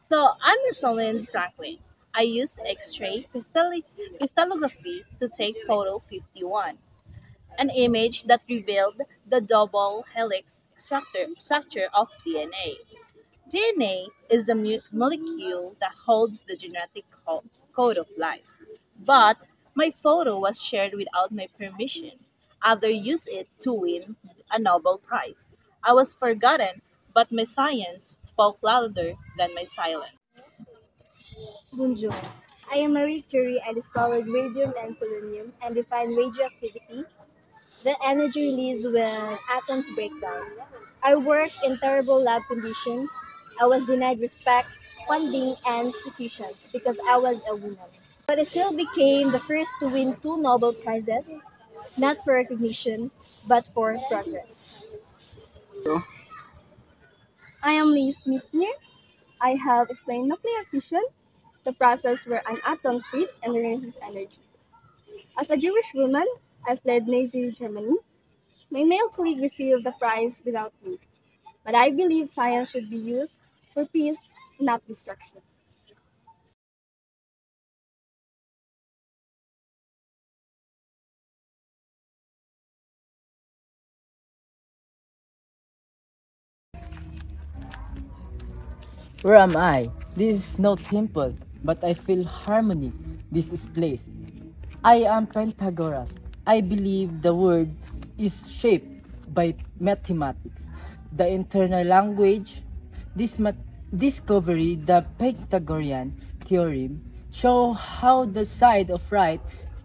So I'm Rosalind Franklin. I use X-ray crystallography to take photo 51, an image that revealed the double helix structure of DNA. DNA is the molecule that holds the genetic code of life. But my photo was shared without my permission. Others used it to win a Nobel Prize. I was forgotten, but my science spoke louder than my silence. Bonjour. I am Marie Curie. I discovered radium and polonium and defined radioactivity, the energy released when atoms break down. I worked in terrible lab conditions. I was denied respect, funding, and positions because I was a woman. But I still became the first to win two Nobel Prizes, not for recognition, but for progress. I am Lee Smitner. I have explained nuclear fission, the process where an atom splits and releases energy. As a Jewish woman, I fled Nazi Germany. My male colleague received the prize without me, but I believe science should be used for peace, not destruction. Where am I? This is no temple, but I feel harmony. This is place. I am Pythagoras. I believe the world is shaped by mathematics. The internal language, discovery, the Pythagorean theorem, show how the side of right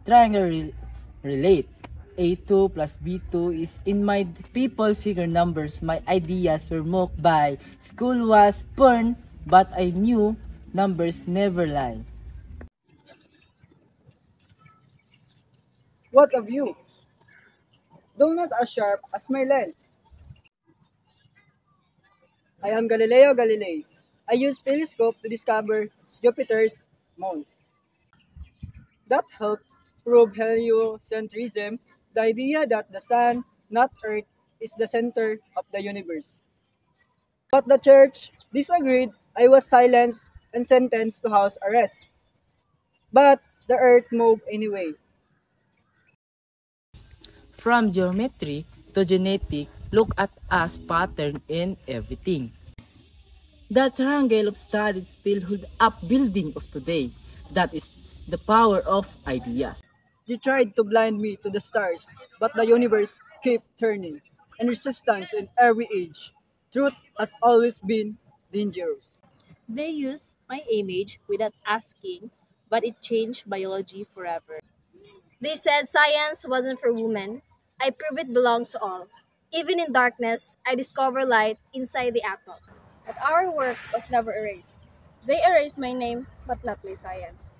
triangle relate. A2 plus B2 is in my people figure numbers. My ideas were mocked by school was burned, but I knew numbers never lie. What of you? Though not as sharp as my lens. I am Galileo Galilei. I used telescope to discover Jupiter's moon. That helped prove heliocentrism, the idea that the sun, not Earth, is the center of the universe. But the church disagreed. I was silenced and sentenced to house arrest. But the Earth moved anyway. From geometry to genetic, look at us pattern in everything. The triangle of studies still hold up building of today. That is the power of ideas. You tried to blind me to the stars, but the universe kept turning, and resistance in every age. Truth has always been dangerous. They used my image without asking, but it changed biology forever. They said science wasn't for women. I prove it belonged to all. Even in darkness, I discover light inside the atom. But our work was never erased. They erased my name, but not my science.